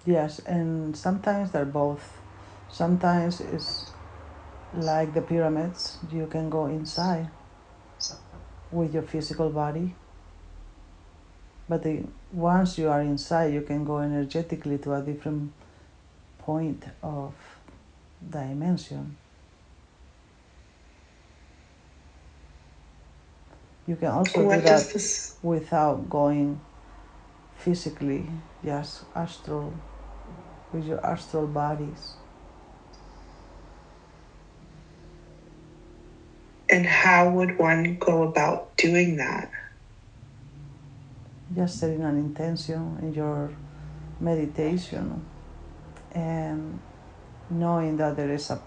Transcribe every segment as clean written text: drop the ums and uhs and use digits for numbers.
Yes, and sometimes they're both. Sometimes it's like the pyramids, you can go inside with your physical body, but once you are inside, you can go energetically to a different point of dimension. You can also do What that does this, without going physically, just astral, with your astral bodies. and how would one go about doing that? Just setting an intention in your meditation and knowing that there is a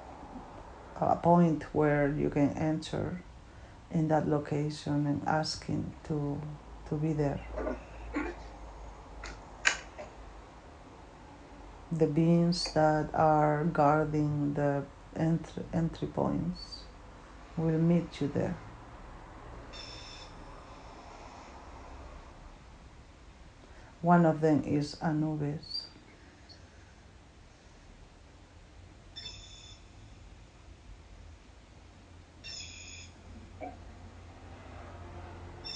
point where you can enter in that location and asking to be there. The beings that are guarding the entry points will meet you there. One of them is Anubis.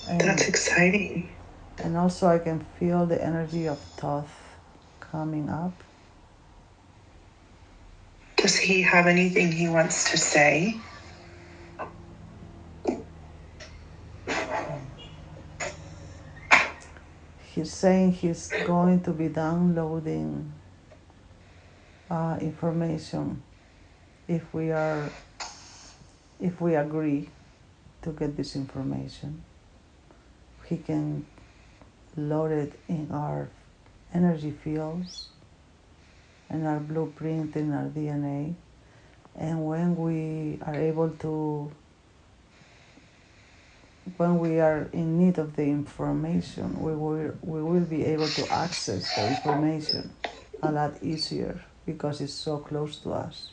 That's And exciting. and also I can feel the energy of Thoth coming up. Does he have anything he wants to say? He's saying he's going to be downloading information if we are if we agree to get this information. He can load it in our energy fields and our blueprint in our DNA. And when we are in need of the information, we will be able to access the information a lot easier because it's so close to us.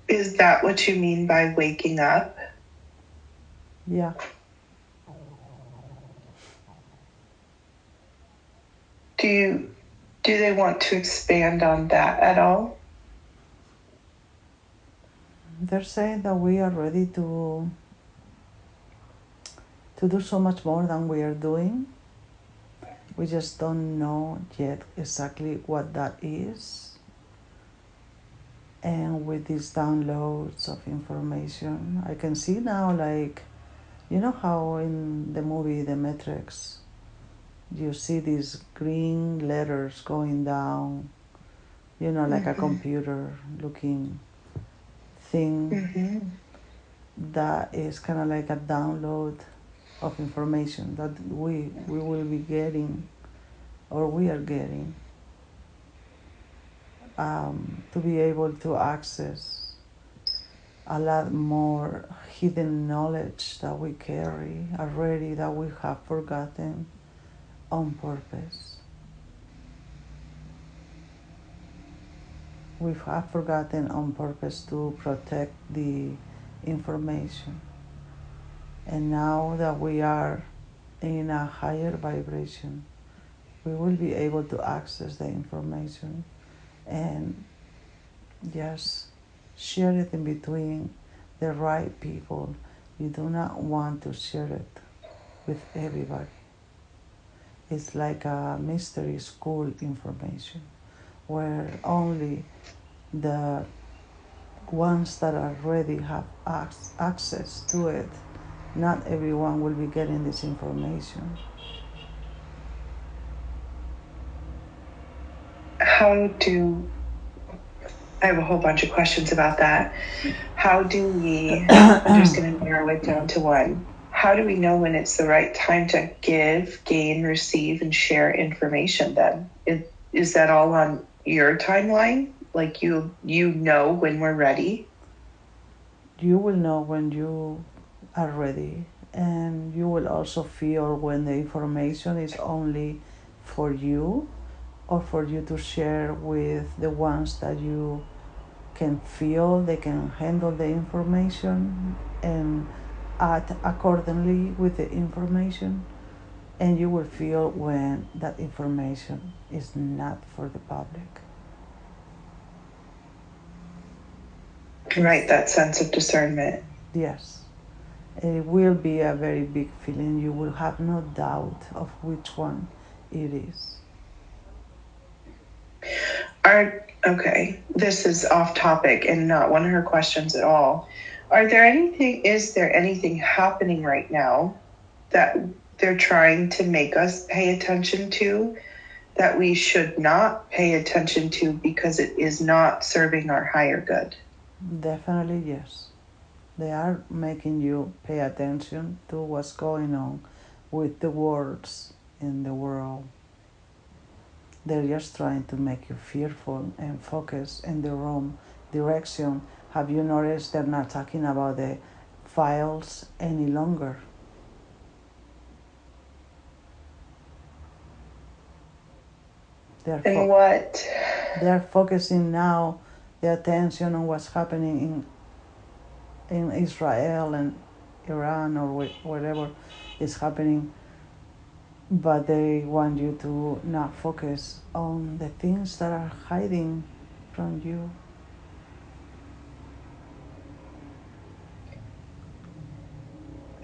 Is that what you mean by waking up? Yeah. Do they want to expand on that at all? They're saying that we are ready to do so much more than we are doing. We just don't know yet exactly what that is. And with these downloads of information, I can see now, like, you know how in the movie The Matrix, you see these green letters going down, like a computer looking thing Mm-hmm. that is kind of like a download of information that we will be getting, or we are getting, to be able to access a lot more hidden knowledge that we carry already that we have forgotten on purpose. We have forgotten on purpose to protect the information. And now that we are in a higher vibration, we will be able to access the information and just share it in between the right people. You do not want to share it with everybody. It's like a mystery school information where only the ones that already have access to it. Not everyone will be getting this information. How do I have a whole bunch of questions about that? How do we, I'm just going to narrow it down to one. How do we know when it's the right time to give, gain, receive, and share information then? Is that all on your timeline? Like you know when we're ready? You will know when you are ready, and you will also feel when the information is only for you or for you to share with the ones that you can feel they can handle the information and act accordingly with the information. And you will feel when that information is not for the public. Right, that sense of discernment. Yes. It will be a very big feeling. You will have no doubt of which one it is. Okay, this is off topic and not one of her questions at all. Is there anything happening right now that they're trying to make us pay attention to that we should not pay attention to because it is not serving our higher good? Definitely yes. They are making you pay attention to what's going on with the words in the world. They're just trying to make you fearful and focus in the wrong direction. Have you noticed they're not talking about the files any longer? They're focusing now the attention on what's happening in Israel and Iran or whatever is happening, but they want you to not focus on the things that are hiding from you.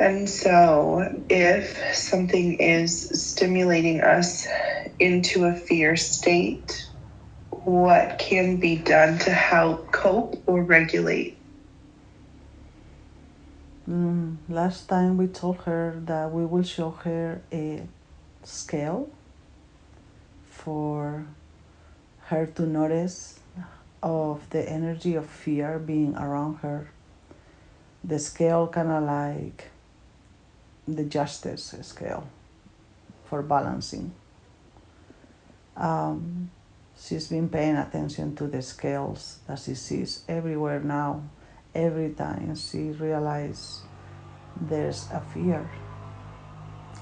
And so, if something is stimulating us into a fear state, what can be done to help cope or regulate? Last time we told her that we will show her a scale for her to notice of the energy of fear being around her. The scale kind of like the justice scale for balancing. She's been paying attention to the scales that she sees everywhere now. Every time she realizes there's a fear.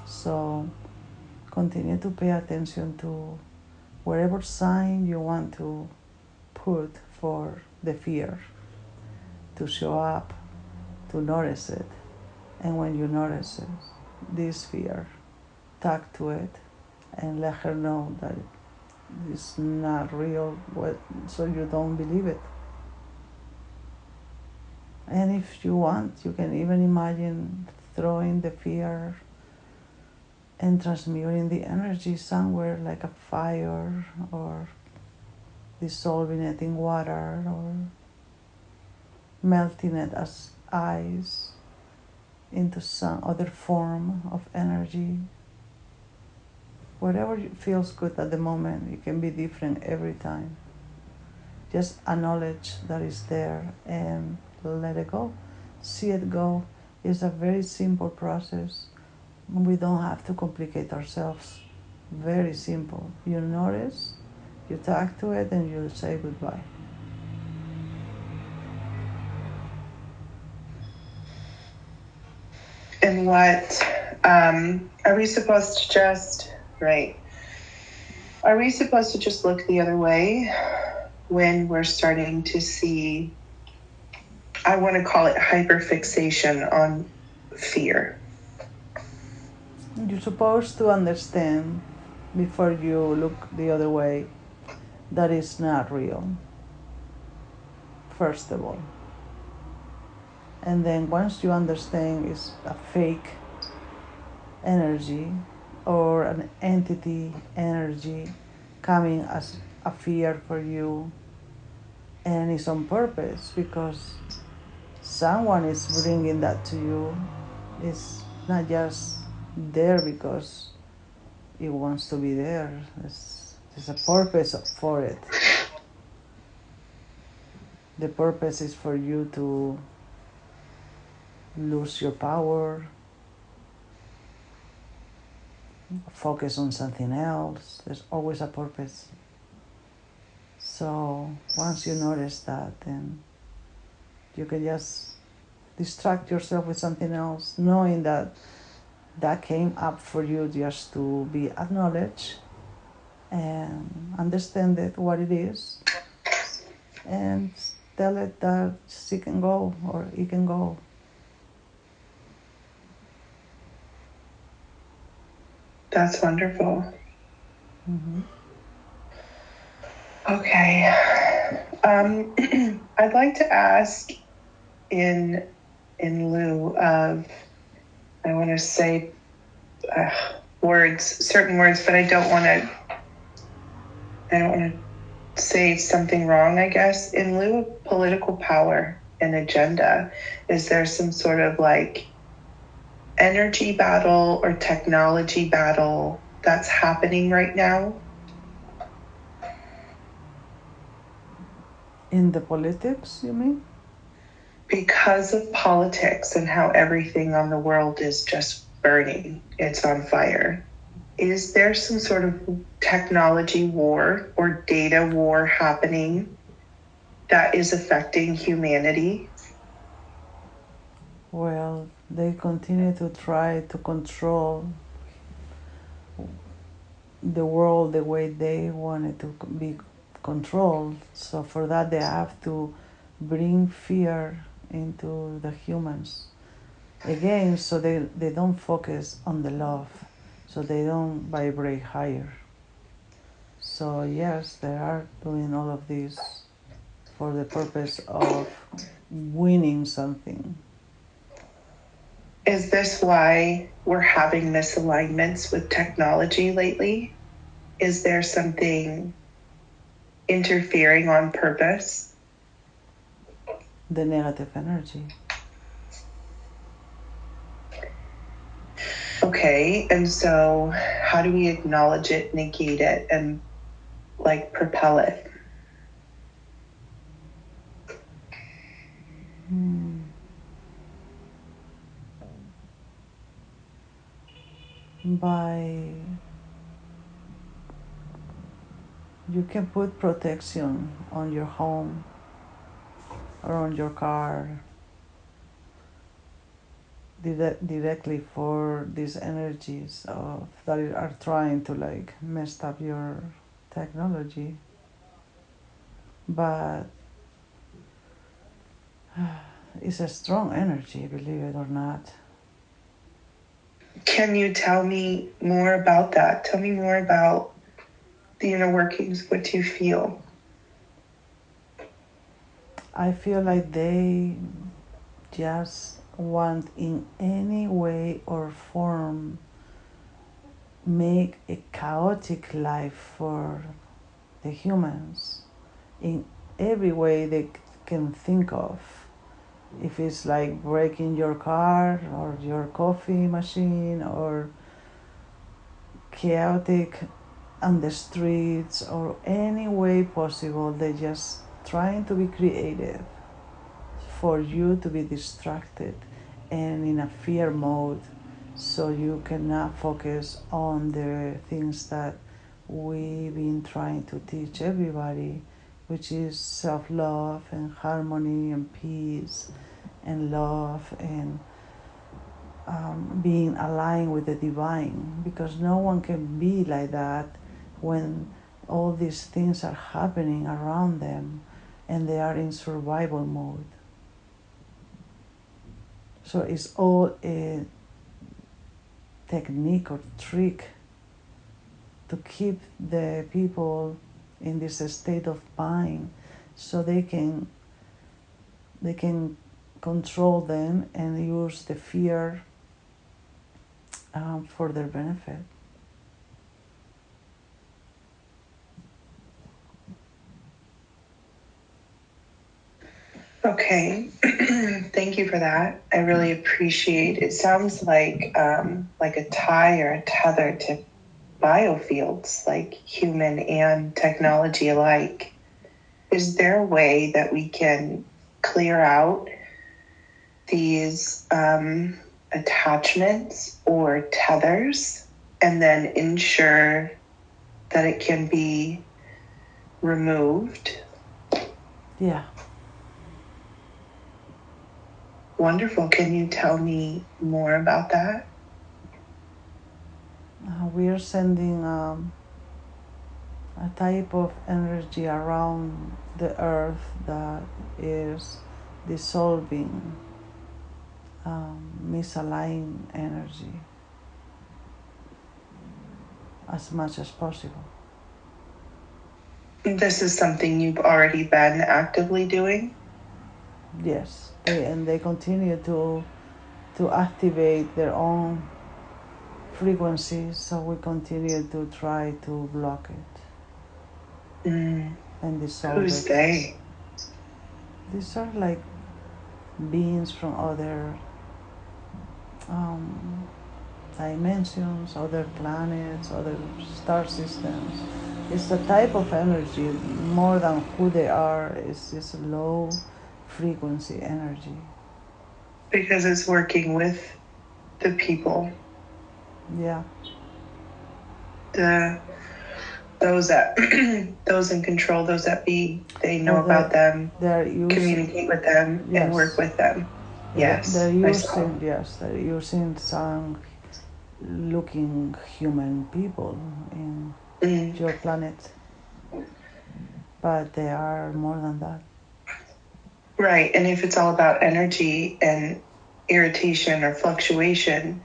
So continue to pay attention to whatever sign you want to put for the fear to show up, to notice it. And when you notice it, this fear, talk to it and let her know that it's not real, so you don't believe it. And if you want, you can even imagine throwing the fear and transmuting the energy somewhere, like a fire, or dissolving it in water, or melting it as ice into some other form of energy. Whatever feels good at the moment, it can be different every time. Just acknowledge that it's there and let it go. See it go. It's a very simple process. We don't have to complicate ourselves. Very simple. You notice, you talk to it, and you say goodbye. And what are we supposed to just, right? Are we supposed to just look the other way when we're starting to see, I want to call it hyperfixation on fear? You're supposed to understand before you look the other way that it's not real, first of all. And then once you understand it's a fake energy or an entity energy coming as a fear for you, and it's on purpose because someone is bringing that to you. It's not just there because it wants to be there. There's a purpose for it. The purpose is for you to lose your power, focus on something else. There's always a purpose. So once you notice that, then you can just distract yourself with something else, knowing that that came up for you just to be acknowledged and understand it, what it is, and tell it that she can go or it can go. That's wonderful. Mm-hmm. Okay. I'd like to ask in lieu of, I want to say words, certain words, but I don't want to say something wrong, I guess. In lieu of political power and agenda, is there some sort of like energy battle or technology battle that's happening right now? In the politics, you mean? Because of politics and how everything on the world is just burning, it's on fire. Is there some sort of technology war or data war happening that is affecting humanity? Well, they continue to try to control the world the way they want it to be controlled. So for that, they have to bring fear into the humans again, so they don't focus on the love, so they don't vibrate higher. So yes, they are doing all of this for the purpose of winning something. Is this why we're having misalignments with technology lately? Is there something interfering on purpose? The negative energy. Okay, and so how do we acknowledge it, negate it, and like propel it? By you can put protection on your home or on your car directly for these energies of that are trying to like mess up your technology, but it's a strong energy, believe it or not. Can you tell me more about that? Tell me more about the inner workings, what you feel. I feel like they just want in any way or form make a chaotic life for the humans in every way they can think of. If it's like breaking your car or your coffee machine or chaotic on the streets or any way possible, they just trying to be creative for you to be distracted and in a fear mode, so you cannot focus on the things that we've been trying to teach everybody, which is self-love and harmony and peace and love and being aligned with the divine, because no one can be like that when all these things are happening around them and they are in survival mode. So it's all a technique or trick to keep the people in this state of mind, so they can control them and use the fear for their benefit. Okay, thank you for that. I really appreciate it. Sounds like a tie or a tether to biofields, like human and technology alike. Is there a way that we can clear out these attachments or tethers and then ensure that it can be removed? Yeah. Wonderful. Can you tell me more about that? We are sending a type of energy around the earth that is dissolving misaligned energy. as much as possible. This is something you've already been actively doing? Yes, they continue to activate their own frequencies, so we continue to try to block it and dissolve Who's it. they? These are like beings from other dimensions, other planets, other star systems. It's a type of energy more than who they are. It's just low frequency energy. Because it's working with the people. Yeah. Those that those in control, those that be, they know about them, they're using, communicate with them, yes, and work with them. Yes, they're using some looking human people in your planet, but they are more than that. Right, and if it's all about energy and irritation or fluctuation,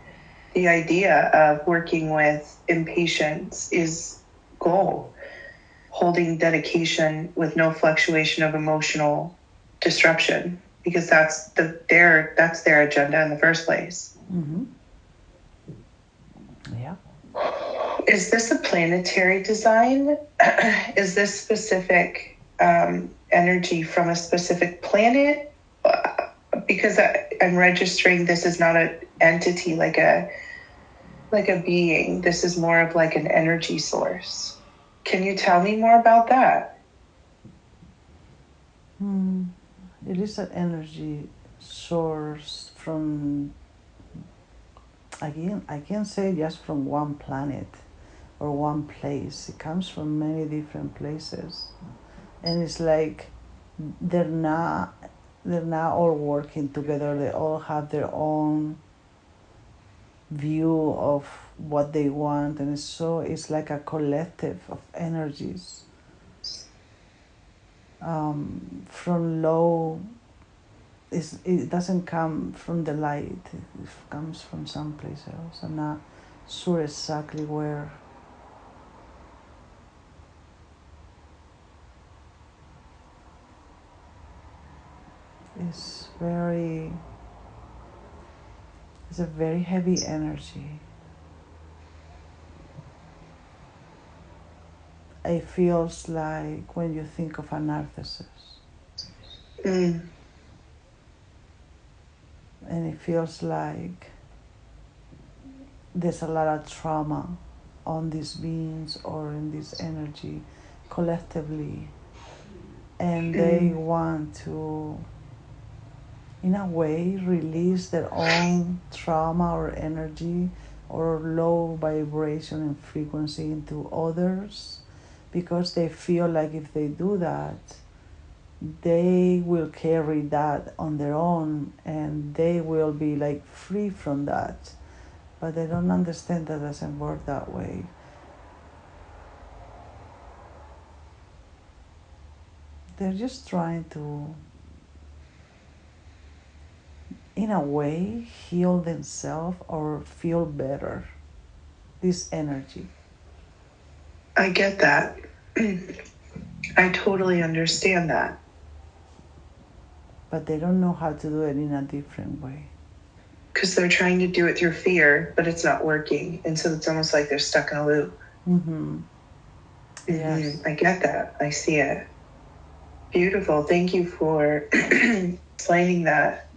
the idea of working with impatience is goal. Holding dedication with no fluctuation of emotional disruption, because that's their agenda in the first place. Mm-hmm. Yeah. Is this a planetary design? Is this specific energy from a specific planet? Because I'm registering this is not an entity like a being. This is more of like an energy source. Can you tell me more about that? It is an energy source from, again, I can't say just from one planet or one place. It comes from many different places. And it's like they're not all working together. They all have their own view of what they want, and it's like a collective of energies from low. It doesn't come from the light. It comes from someplace else. I'm not sure exactly where. It's a very heavy energy. It feels like when you think of a narcissist. And it feels like there's a lot of trauma on these beings or in this energy collectively. And they want to, in a way, release their own trauma or energy or low vibration and frequency into others, because they feel like if they do that, they will carry that on their own and they will be like free from that. But they don't understand that doesn't work that way. They're just trying to, in a way, heal themselves or feel better. This energy. I get that. I totally understand that. But they don't know how to do it in a different way. Because they're trying to do it through fear, but it's not working. And so it's almost like they're stuck in a loop. Yes. I get that. I see it. Beautiful. Thank you for explaining that.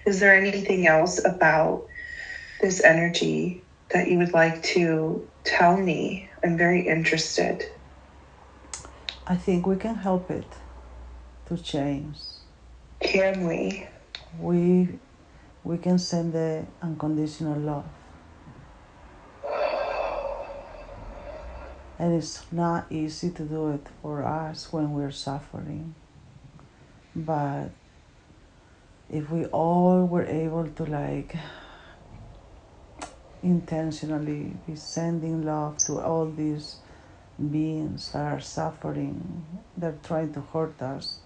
Is there anything else about this energy that you would like to tell me? I'm very interested. I think we can help it to change. Can we? We can send the unconditional love. And it's not easy to do it for us when we're suffering. But if we all were able to like intentionally be sending love to all these beings that are suffering, they're trying to hurt us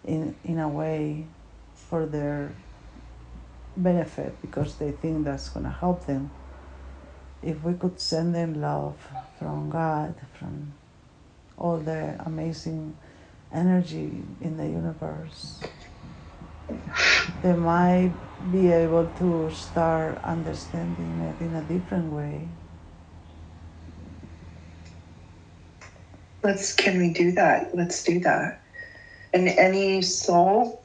in a way for their benefit because they think that's going to help them. if we could send them love from God, from all the amazing energy in the universe, they might be able to start understanding it in a different way. Can we do that? Let's do that. And any soul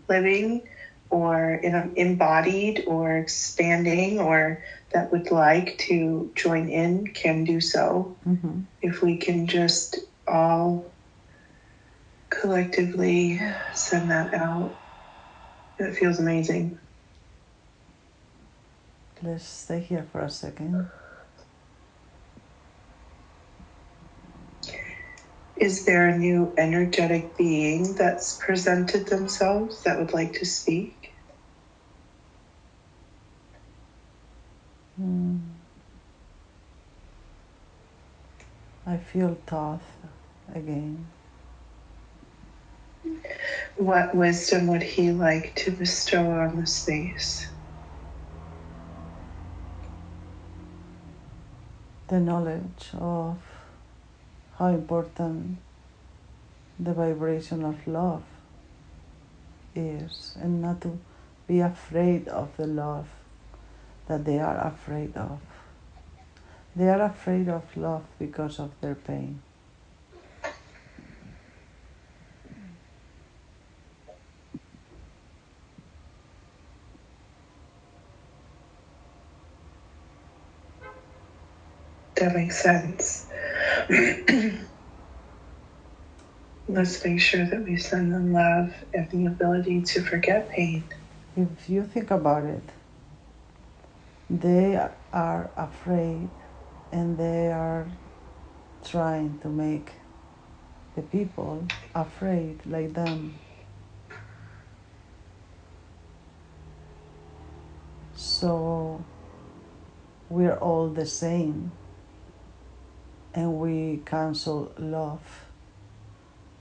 living or embodied or expanding or that would like to join in can do so. Mm-hmm. If we can just all collectively send that out, it feels amazing. Let's stay here for a second. Is there a new energetic being that's presented themselves that would like to speak? I feel Thoth again. What wisdom would he like to bestow on the space? The knowledge of how important the vibration of love is, and not to be afraid of the love that they are afraid of. They are afraid of love because of their pain. That makes sense. Let's make sure that we send them love and the ability to forget pain. If you think about it, they are afraid and they are trying to make the people afraid like them. So we're all the same and we cancel love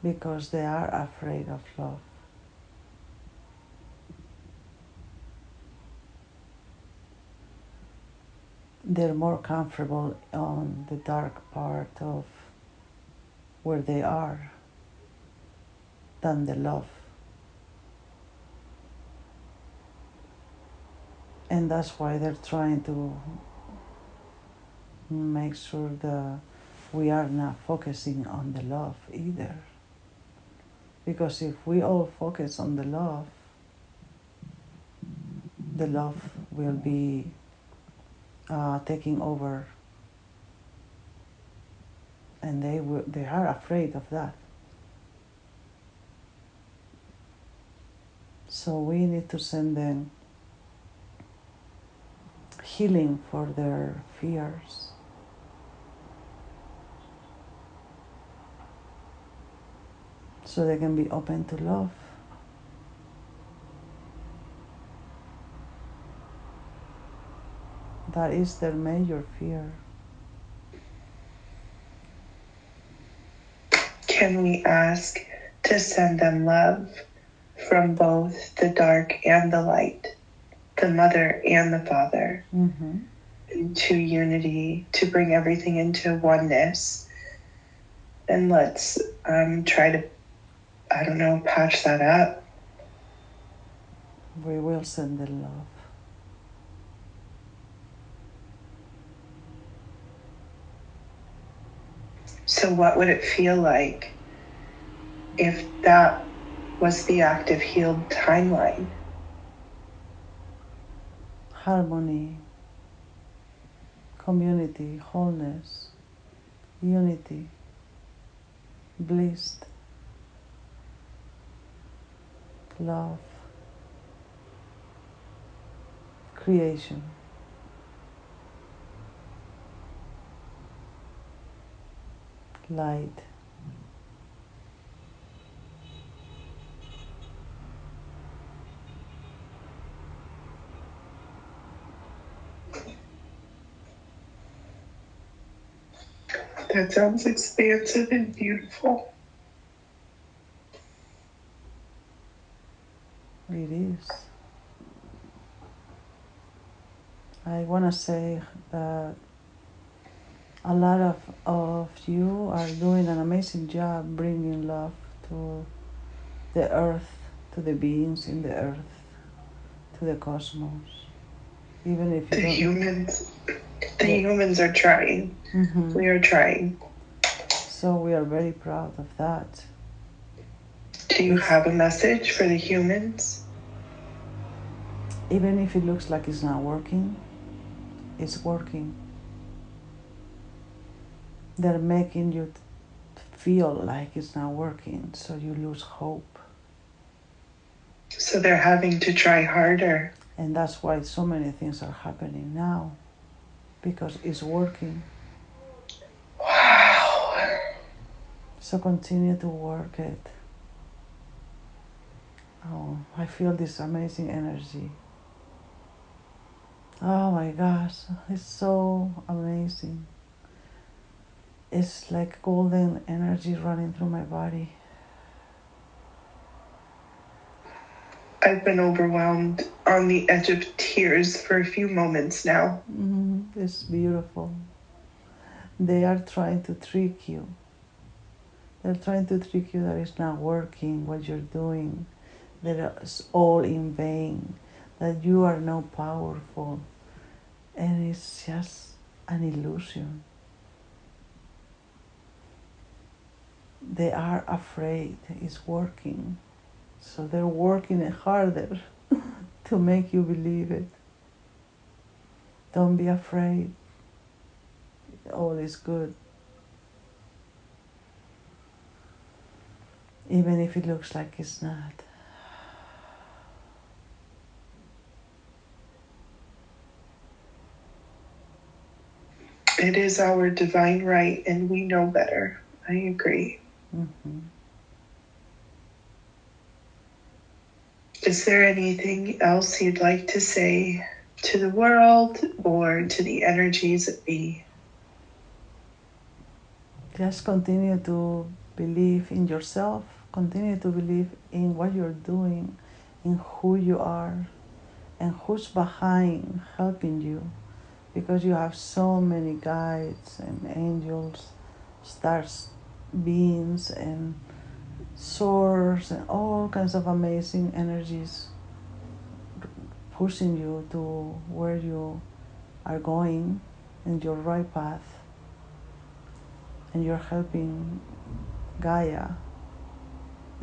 because they are afraid of love. They're more comfortable on the dark part of where they are than the love. And that's why they're trying to make sure that we are not focusing on the love either. Because if we all focus on the love will be taking over, and they are afraid of that. So we need to send them healing for their fears. So they can be open to love. That is their major fear. Can we ask to send them love from both the dark and the light, the mother and the father, into unity, to bring everything into oneness? And let's try to, patch that up. We will send the love. So what would it feel like if that was the active healed timeline? Harmony, community, wholeness, unity, bliss, love, creation. Light. That sounds expansive and beautiful. It is. I want to say that a lot of you are doing an amazing job bringing love to the earth, to the beings in the earth, to the cosmos. Even if you The don't. humans are trying. Mm-hmm. We are trying. So we are very proud of that. Do you have a message for the humans? Even if it looks like it's not working, it's working. They're making you feel like it's not working, so you lose hope. So they're having to try harder. And that's why so many things are happening now, because it's working. Wow. So continue to work it. Oh, I feel this amazing energy. Oh my gosh, it's so amazing. It's like golden energy running through my body. I've been overwhelmed on the edge of tears for a few moments now. It's beautiful. They are trying to trick you. They're trying to trick you that it's not working, what you're doing, that it's all in vain, that you are not powerful, and it's just an illusion. They are afraid it's working, so they're working harder to make you believe it. Don't be afraid. All is good. Even if it looks like it's not. It is our divine right, and we know better. I agree. Mm-hmm. Is there anything else you'd like to say to the world or to the energies that be? Just continue to believe in yourself, continue to believe in what you're doing, in who you are, and who's behind helping you, because you have so many guides and angels, stars, beings, and source, and all kinds of amazing energies pushing you to where you are going in your right path, and you're helping Gaia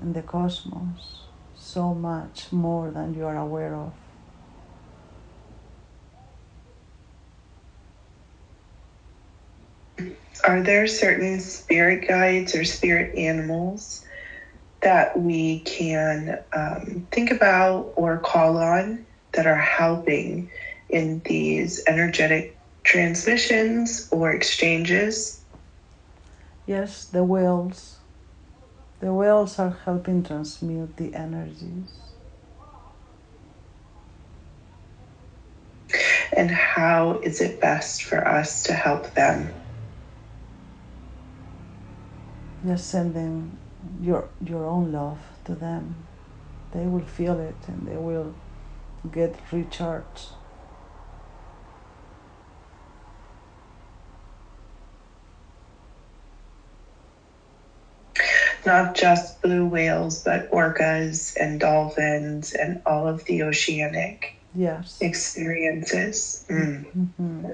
and the cosmos so much more than you are aware of. Are there certain spirit guides or spirit animals that we can think about or call on that are helping in these energetic transmissions or exchanges? Yes, the whales. The whales are helping transmute the energies. And how is it best for us to help them? Just sending your own love to them. They will feel it and they will get recharged. Not just blue whales, but orcas and dolphins and all of the oceanic experiences. Mm-hmm.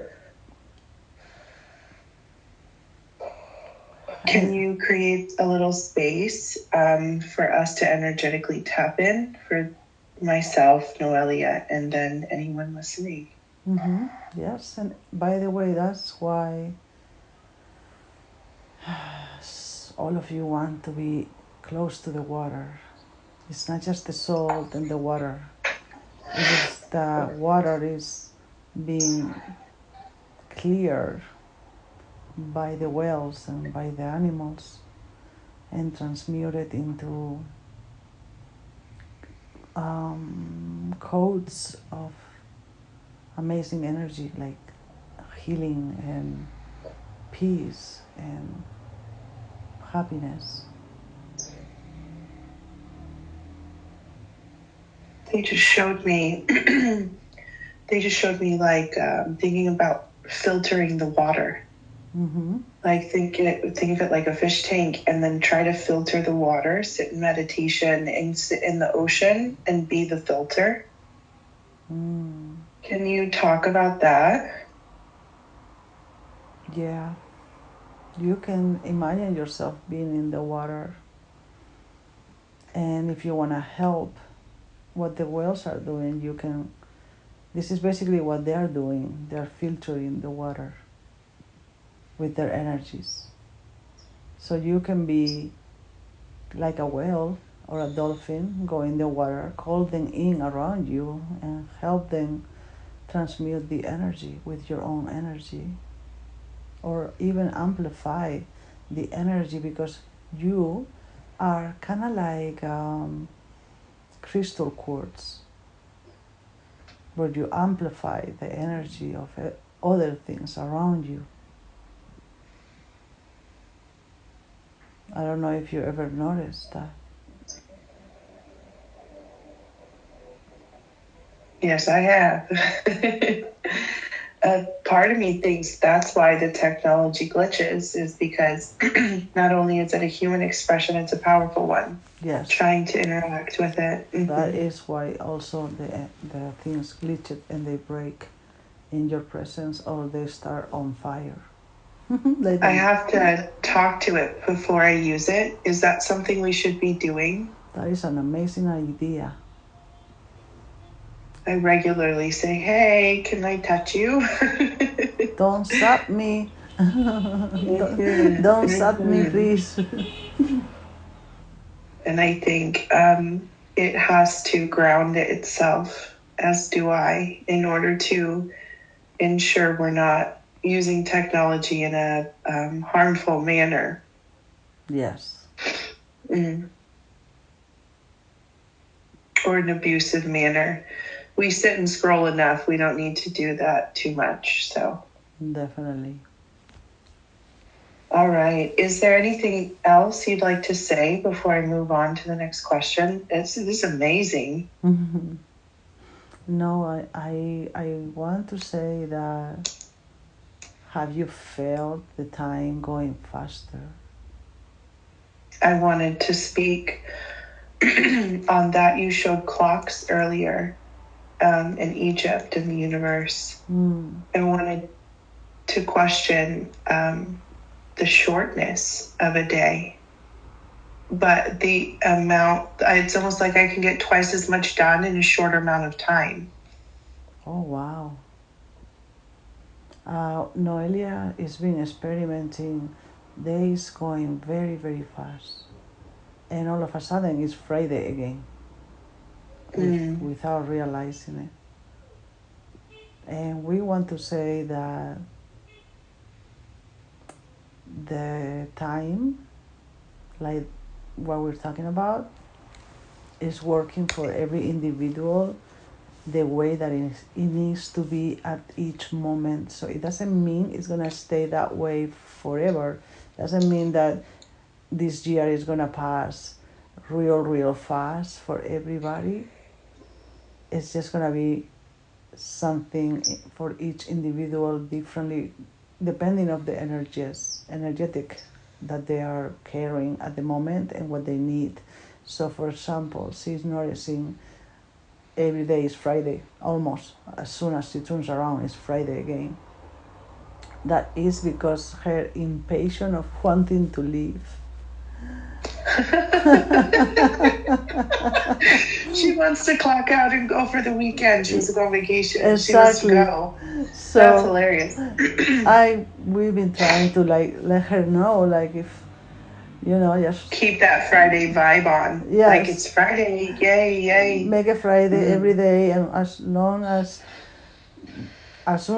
Can you create a little space for us to energetically tap in for myself, Noelia, and then anyone listening? Mm-hmm. Yes, and by the way, that's why all of you want to be close to the water. It's not just the salt and the water. It is the water is being cleared by the whales and by the animals and transmuted into codes of amazing energy like healing and peace and happiness. They just showed me they just showed me like thinking about filtering the water. Mm-hmm. Like think of it like a fish tank, and then try to filter the water. Sit in meditation and sit in the ocean and be the filter. Can you talk about that? Yeah. You can imagine yourself being in the water. And if you want to help what the whales are doing, you can. This is basically what they are doing. They are filtering the water with their energies. So you can be like a whale or a dolphin, go in the water, call them in around you, and help them transmute the energy with your own energy, or even amplify the energy, because you are kind of like crystal quartz, where you amplify the energy of other things around you. I don't know if you ever noticed that. Yes, I have. Part of me thinks that's why the technology glitches, is because not only is it a human expression, it's a powerful one. Yes. Trying to interact with it. Mm-hmm. That is why also the things glitch and they break in your presence, or they start on fire. I have to talk to it before I use it. Is that something we should be doing? That is an amazing idea. I regularly say, hey, can I touch you? Don't zap me. Don't zap me, please. And I think it has to ground it itself, as do I, in order to ensure we're not using technology in a harmful manner. Yes. Or an abusive manner. We sit and scroll enough. We don't need to do that too much. So definitely. All right. Is there anything else you'd like to say before I move on to the next question? This is amazing. No, I want to say that, have you felt the time going faster? I wanted to speak on that. You showed clocks earlier in Egypt, in the universe. I wanted to question the shortness of a day, but the amount, it's almost like I can get twice as much done in a shorter amount of time. Oh, wow. Noelia has been experimenting days going very, very fast. And all of a sudden it's Friday again, without realizing it. And we want to say that the time, like what we're talking about, is working for every individual the way that it needs to be at each moment. So it doesn't mean it's going to stay that way forever. Doesn't mean that this year is going to pass real fast for everybody. It's just going to be something for each individual differently, depending of the energetic that they are carrying at the moment and what they need. So for example, she's noticing every day is Friday, almost as soon as she turns around it's Friday again. That is because her impatience of wanting to leave. She wants to clock out and go for the weekend. She wants to go on vacation. Exactly. She wants to go. So that's hilarious. We've been trying to let her know, if just keep that Friday vibe on. Yes. Like it's Friday, yay. Make a Friday every day, and as soon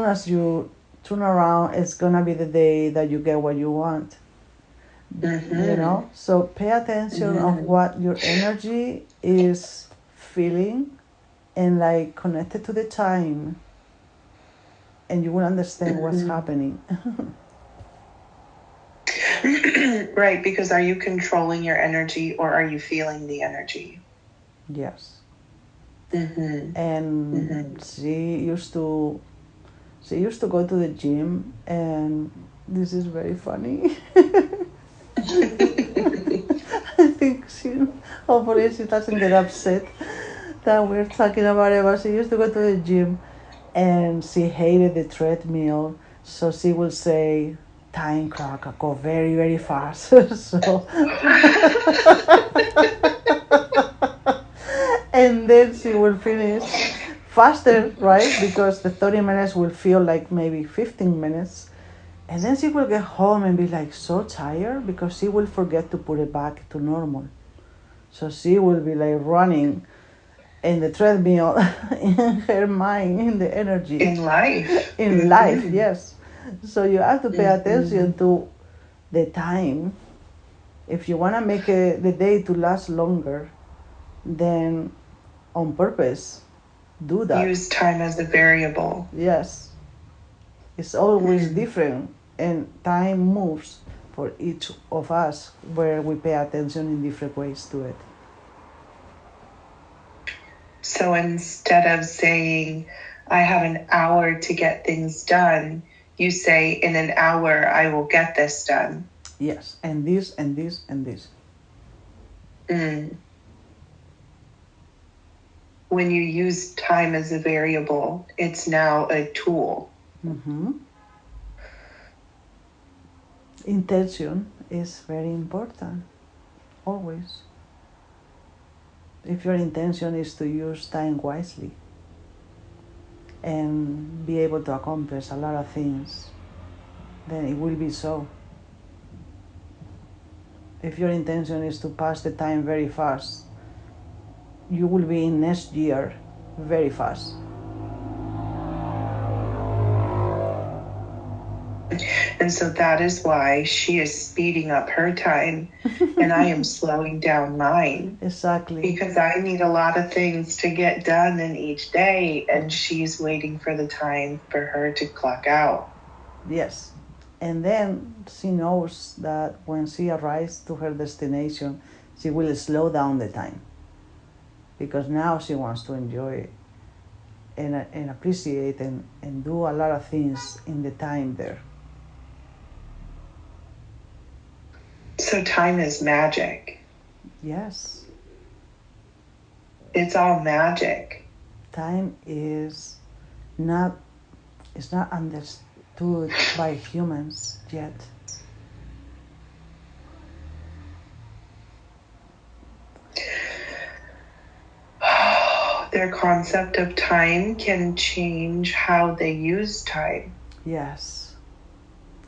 as you turn around, it's gonna be the day that you get what you want. So pay attention of what your energy is feeling, and connect it to the time, and you will understand what's happening. Right, because are you controlling your energy, or are you feeling the energy? Yes. And she used to go to the gym, and this is very funny. I think hopefully she doesn't get upset that we're talking about it, but she used to go to the gym and she hated the treadmill, so she will say, time clock, I go very, very fast. So and then she will finish faster, right? Because the 30 minutes will feel like maybe 15 minutes. And then she will get home and be like so tired because she will forget to put it back to normal. So she will be like running in the treadmill in her mind, in the energy. In life. In life, yes. So you have to pay attention to the time. If you want to make the day to last longer, then on purpose, do that. Use time as a variable. Yes. It's always different, and time moves for each of us where we pay attention in different ways to it. So instead of saying, I have an hour to get things done, you say, in an hour, I will get this done. Yes, and this, and this, and this. When you use time as a variable, it's now a tool. Intention is very important, always. If your intention is to use time wisely and be able to accomplish a lot of things, then it will be so. If your intention is to pass the time very fast, you will be in next year very fast. And so that is why she is speeding up her time and I am slowing down mine. Exactly. Because I need a lot of things to get done in each day, and she's waiting for the time for her to clock out. Yes. And then she knows that when she arrives to her destination, she will slow down the time. Because now she wants to enjoy and appreciate and do a lot of things in the time there. So time is magic. Yes. It's all magic. Time is not understood by humans yet. Their concept of time can change how they use time. Yes.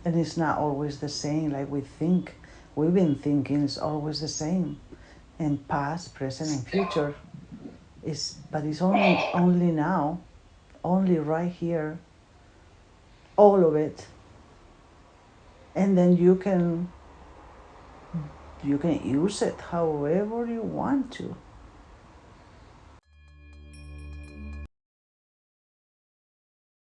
And it's not always the same like we think. We've been thinking it's always the same. And past, present, and future. But it's only now, only right here, all of it. And then you can use it however you want to.